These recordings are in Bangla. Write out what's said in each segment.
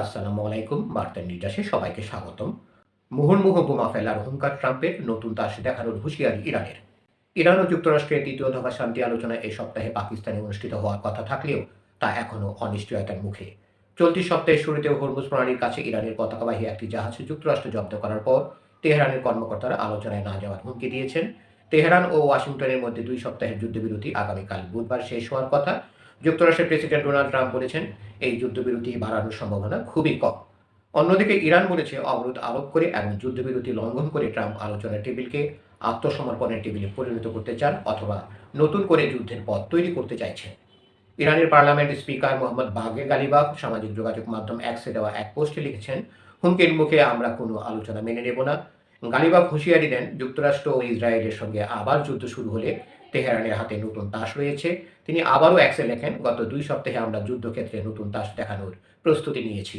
আসসালামু আলাইকুম। বার্তা নির্যাসে সবাইকে স্বাগতম। মুহুর্মুহু বোমা ফেলার হুঙ্কার ট্রাম্পের, নতুন তাস দেখানোর হুঁশিয়ারি ইরানের। ইরান ও যুক্তরাষ্ট্রের তৃতীয় দফা শান্তি আলোচনা এই সপ্তাহে পাকিস্তানে অনুষ্ঠিত হওয়ার কথা থাকলেও তা এখনও অনিশ্চয়তার মুখে। চলতি সপ্তাহের শুরুতে হরমুজ প্রণালীর কাছে ইরানের পতাকাবাহী একটি জাহাজ যুক্তরাষ্ট্র জব্দ করার পর তেহরানের কর্মকর্তারা আলোচনায় না যাওয়ার হুমকি দিয়েছেন। তেহরান ও ওয়াশিংটনের মধ্যে 2 সপ্তাহের যুদ্ধবিরতি আগামীকাল বুধবার শেষ হওয়ার কথা। যুক্তরাষ্ট্রের প্রেসিডেন্ট ডোনাল্ড ট্রাম্প বলেছেন, এই যুদ্ধবিরতি বাড়ানোর সম্ভাবনা খুবই কম। অন্যদিকে ইরান বলেছে, অবরোধ আরোপ করে এবং যুদ্ধবিরতি লঙ্ঘন করে ট্রাম্প আলোচনার টেবিলকে আত্মসমর্পণের টেবিলে পরিণত করতে চান অথবা নতুন করে যুদ্ধের পথ তৈরি করতে চাইছেন। ইরানের পার্লামেন্ট স্পিকার মোহাম্মদ বাগে গালিবাফ সামাজিক যোগাযোগ মাধ্যম এক্সে দেওয়া এক পোস্টে লিখেছেন, হুমকির মুখে আমরা কোনো আলোচনা মেনে নেব না। গালিবাফ হুঁশিয়ারি দেন, যুক্তরাষ্ট্র ও ইসরায়েলের সঙ্গে আবার যুদ্ধ শুরু হলে তেহরানের হাতে নতুন তাস রয়েছে। তিনি আবারও এক্সে লেখেন, গত 2 সপ্তাহে আমরা যুদ্ধক্ষেত্রে নতুন তাস দেখানোর প্রস্তুতি নিয়েছি।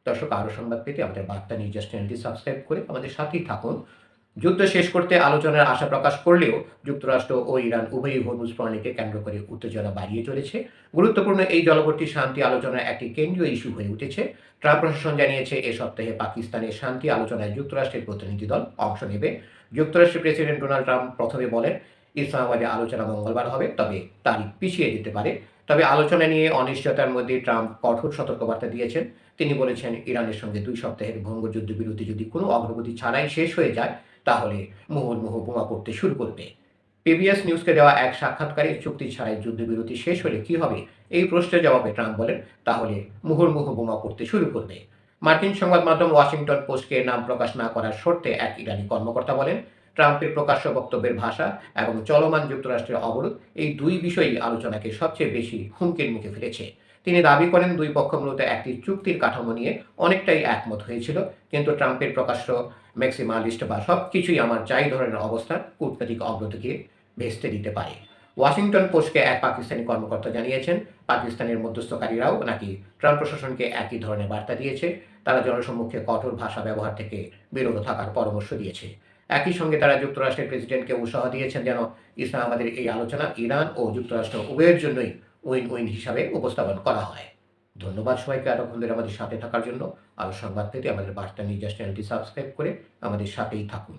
দর্শক, আরও সংবাদ পেতে আমাদের বার্তা নিউজ চ্যানেলটি সাবস্ক্রাইব করে আমাদের সাথেই থাকুন। যুদ্ধ শেষ করতে আলোচনার আশা প্রকাশ করলেও যুক্তরাষ্ট্র ও ইরান উভয়ই হরমুজ প্রণালীকে কেন্দ্র করে উত্তেজনা বাড়িয়ে চলেছে। গুরুত্বপূর্ণ এই জলপথটি শান্তি আলোচনার একটি কেন্দ্রীয় ইস্যু হয়ে উঠেছে। ট্রাম্প প্রশাসন জানিয়েছে, এ সপ্তাহে পাকিস্তানের শান্তি আলোচনায় যুক্তরাষ্ট্রের প্রতিনিধি দল অংশ নেবে। যুক্তরাষ্ট্রের প্রেসিডেন্ট ডোনাল্ড ট্রাম্প প্রথমে বলেন, ইসলামাবাদে আলোচনা মঙ্গলবার হবে, তবে তারিখ পিছিয়ে যেতে পারে। তবে আলোচনা নিয়ে অনিশ্চয়তার মধ্যে ট্রাম্প কঠোর সতর্কবার্তা দিয়েছেন। তিনি বলেছেন, ইরানের সঙ্গে 2 সপ্তাহের ভঙ্গ যুদ্ধবিরতি যদি কোনো অগ্রগতি ছাড়াই শেষ হয়ে যায়, তাহলে মুহুর্মুহু বোমা পড়তে শুরু করবে। পিবিএস নিউজকে দেওয়া এক সাক্ষাৎকারে চুক্তি ছাড়াই যুদ্ধবিরতি শেষ হলে কি হবে, এই প্রশ্নের জবাবে ট্রাম্প বলেন, তাহলে মুহুর্মুহু বোমা পড়তে শুরু করবে। মার্কিন সংবাদ মাধ্যম ওয়াশিংটন পোস্টকে নাম প্রকাশ না করার শর্তে এক ইরানি কর্মকর্তা বলেন, ট্রাম্পের প্রকাশ্য বক্তব্যের ভাষা এবং চলমান যুক্তরাষ্ট্রের অবরোধ, এই দুই বিষয়ই আলোচনাকে সবচেয়ে বেশি হুমকির মুখে ফেলেছে। তিনি দাবি করেন, দুই পক্ষ মূলত একটি চুক্তির কাঠামো নিয়ে অনেকটাই একমত হয়েছিল, কিন্তু ট্রাম্পের প্রকাশ্য ম্যাক্সিমালিস্ট বা সবকিছুই আমার চাই ধরনের অবস্থান কূটনৈতিক অগ্রগতিকে ভেস্তে দিতে পারে। ওয়াশিংটন পোস্টকে এক পাকিস্তানি কর্মকর্তা জানিয়েছেন, পাকিস্তানের মধ্যস্থকারীরাও নাকি ট্রাম্প প্রশাসনকে একই ধরনের বার্তা দিয়েছে। তারা জনসম্মুখে কঠোর ভাষা ব্যবহার থেকে বিরত থাকার পরামর্শ দিয়েছে। একই সঙ্গে তারা যুক্তরাষ্ট্রের প্রেসিডেন্টকে উৎসাহ দিয়েছেন যেন ইসলামাবাদের এই আলোচনা ইরান ও যুক্তরাষ্ট্র উভয়ের জন্যই উইন উইন হিসাবে উপস্থাপন করা হয়। ধন্যবাদ সবাইকে এতক্ষণ ধরে আমাদের সাথে থাকার জন্য। আরও সংবাদ পেতে আমাদের বার্তা নিউজ চ্যানেলটি সাবস্ক্রাইব করে আমাদের সাথেই থাকুন।